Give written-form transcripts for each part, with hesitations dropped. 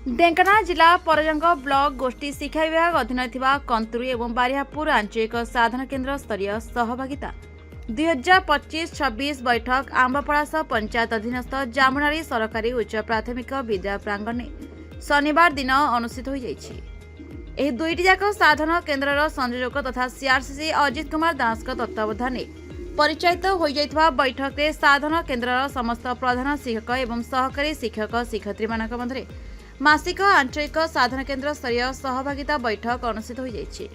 ढेंकानाल जिला परजंग ब्लॉक गोष्ठी शिक्षा विभाग अधीन कंतुरी और बारिहापुर आंचलिक साधन केन्द्र स्तरीय सहभागिता 2025-26 बैठक आंबपड़ास पंचायत अधीनस्थ जामुनारी सरकारी उच्च प्राथमिक विद्या प्रांगण शनिवार दिन अनुष्ठित हो जाइछि। दुईटी जाक साधन केन्द्र संयोजक तथा सीआरसीसी अजित कुमार दास तत्वावधान परिचालित हो जाइଥିବା बैठक में साधन केन्द्र समस्त प्रधान शिक्षक एवं सहकारी शिक्षक शिक्षयित्री मध्य मासिक आंचलिक साधन केन्द्र स्तरीय सहभागिता बैठक अनुष्ठित हो जाइछि।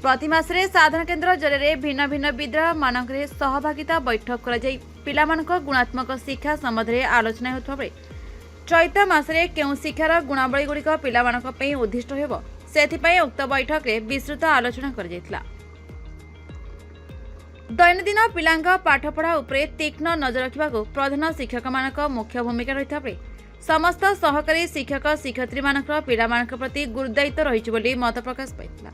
प्रति मासरे साधन केन्द्र जरिए भिन्न भिन्न विद्यालय मानकरे सहभागिता बैठक करा जाई पिलामानक गुणात्मक शिक्षा संबंध आलोचना होता बेले चैत मासरे केउं शिक्षार गुणावली गुड़िक पिलामानक पई उद्दिष्ट हेबो सेथिपई उक्त बैठक में विस्तृत आलोचना करा जायतिला। दैनंदिन पिलांक पाठपढ़ा उपरे तीक्ष्ण नजर रखिबाकू प्रधान शिक्षक मानक मुख्य भूमिका रहिता बेले समस्त सहकारी शिक्षक शिक्षयित्री मानकर पिलामानक प्रति गुरुदायित्व रहिछि बोली मत प्रकाश पाइतिला।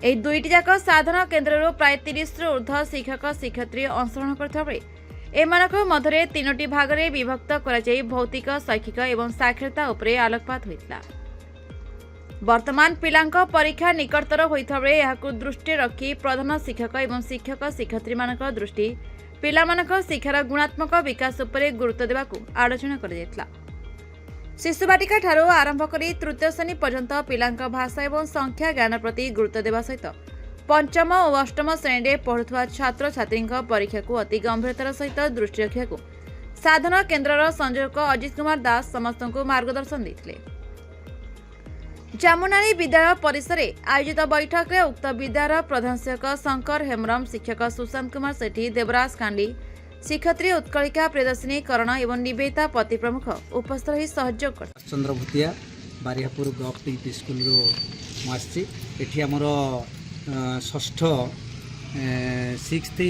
एही दुईटी जाक साधन केन्द्र प्राय 30 रु ऊर्ध्व शिक्षक शिक्षयित्री अंशग्रहण करथिबा बेले एमानक मध्यरे 3टी भागरे विभक्त करा जाई भौतिक शैक्षिक एवं साक्षरता उपरे आलोकपात होइतिला। वर्तमान पिलांक परीक्षा निकटतर होइथिबा बेले एहाकू दृष्टि रखी प्रधान शिक्षक एवं शिक्षक शिक्षयित्री मानक दृष्टि पिलामानक शिक्षार गुणात्मक विकास उपरे गुरुत्व देबाकू आलोचना करा जायतिला। शिशु बाटिका ठारू आरंभ करी तृतीय श्रेणी पर्यंत पिलांक भाषा एवं संख्या ज्ञान प्रति गुरुत्व देवा सहित पंचम और अष्टम श्रेणी में पढ़ुवा छात्र छात्री परीक्षा को अति गंभीरतार सहित दृष्टि रखा साधन केन्द्र संयोजक अजित कुमार दास समस्त को मार्गदर्शन देते। जामुनारी विद्यालय परिसर आयोजित बैठक में उक्त विद्यालय प्रधान शिक्षक शंकर हेम्रम शिक्षक सुशांत कुमार सेठी देवराज कांडी शिक्षयित्री उत्कलिका प्रियदर्शिनी करण एवं निवेदिता पति प्रमुख उपस्थित रही सहयोग कर चंद्र भूतिया बारिहापुर ब्लॉक टीपी स्कूल आसी आमर षष्ठ 6th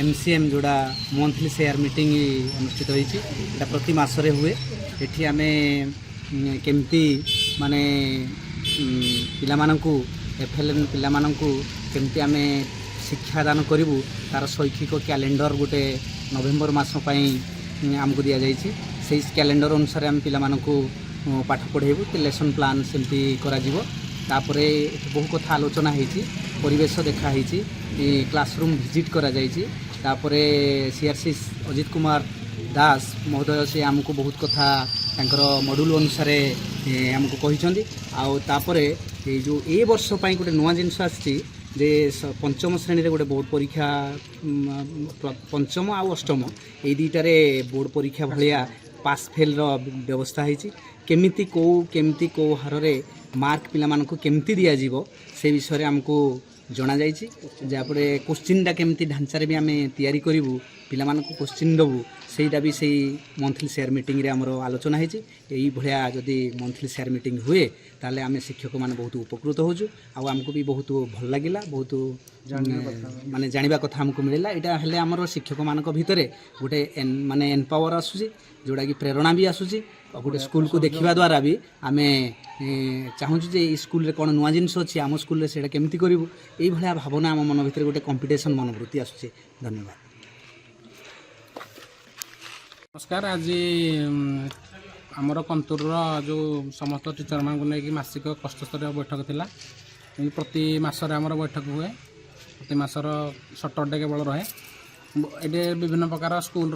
MCM जोड़ा मंथली शेयर मीटिंग अनुष्ठित होती प्रति मासरे हुए एठी आमे केमती माने पिलामानंकु FLN पिलामानंकु केमती आमे शिक्षादान करूँ तार शैक्षिक कैलेंडर गोटे नवेम्बर मास आमको दि जाइए से कैलेंडर अनुसार आम पिलामानंकु पाठ पढ़ेबू लेसन प्लान सेमती करा जीवो तापरे बहु कथा आलोचना होती परिवेश देखाई क्लासरूम विजिट करा जाइए तापरे सीआरसी अजित कुमार दास महोदय से आमको बहुत कथा तांकर मॉड्यूल अनुसार आमको कहिसंदी आउ तापरे जो ए वर्ष पई गोटे नुआ जिनस आछि जे पंचम श्रेणी रे गोटे बोर्ड परीक्षा पंचम आ अष्टम ए दुईटारे बोर्ड परीक्षा भाया पास फेल व्यवस्था होती केमिति को हार रे मार्क पिला मानकु केमिति दिया जीवो से विषय आमको जना जाइछि जापरे क्वेश्चनटा केमिति ढांचारे भी आमे तैयारी करिवु पिला मानकु क्वेश्चन दबु सेटा भी सेही मंथली शेयर मीटिंग रे हमरो आलोचना होइछि एई भलिया जदि मंथली शेयर मीटिंग हुए ताले आमे शिक्षक माने बहुत उपकृत होजु आ हमको भी बहुत भल लागिला बहुत माने जानिबा कथा हमको मिलिला एटा हेले हमरो शिक्षक मानक भितरे गोटे माने एम्पावर आसुछि जोड़ा कि प्रेरणा भी आसुछि गोटे स्कूल को देखिबा द्वारा भी आमे चाहूँ जे स्कूल रे कोन नुआ जिनस अछि आम स्कूल रे सेटा केमिति करिवु एई भलिया भावना आम मन भितर गोटे कंपटीशन मनोवृत्ति आसुछि। धन्यवाद। नमस्कार। आज आमर कंतुर जो समस्त टीचर मान नहीं मासिक कष्टस्तर बैठक थिला प्रति मासरे आमर बैठक हुए प्रति मासर सटरडे केवल रहे ये विभिन्न प्रकार स्कूल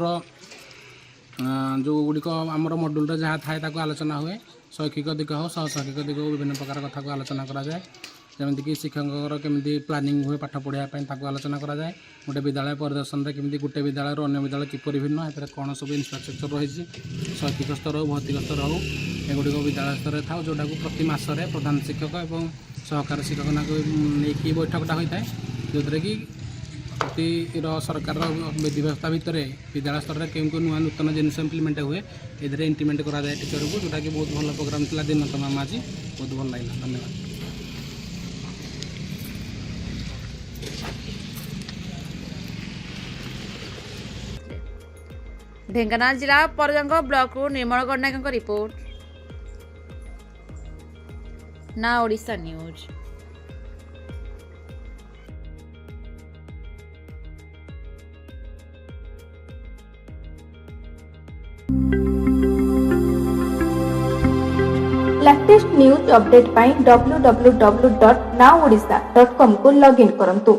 जो गुड़िक आमर मॉड्यूल जहाँ थाए ताको आलोचना हुए शैक्षिक दिग हो सहशैक्षिक दिग विभिन्न प्रकार कथा को आलोचना करा जाए जमीक शिक्षक केमी प्लानिंग हुए पाठ पढ़ाई आलोचना करा जाए गोटे विद्यालय परिदर्शन में केमी गोटे विद्यालय अन्य विद्यालय किपर भिन्न ए कौन सब इनफ्रास्ट्रक्चर रही शैक्षिक स्तर हो भौतिक स्तर हो एगुड़िक विद्यालय स्तर था जोटा को प्रति मासरे प्रधान शिक्षक और सहकारी शिक्षक नहीं बैठकटा होता है जो कि प्रति सरकार विधि व्यवस्था भितर विद्यालय स्तर में क्यों नुआ नूतन जिन इम्प्लीमेंट हुए ये इम्प्लीमेंट करा जाए टीचर को जोटा कि बहुत भल प्रोग्राम था दिन तमाम आज बहुत भल लगे। धन्यवाद। ढेंकानाल जिला परजंग ब्लॉक निर्मल गणनायक रिपोर्ट ना Odisha news. Latest news update पाई www.nowodisha.com को लॉगिन करंतु।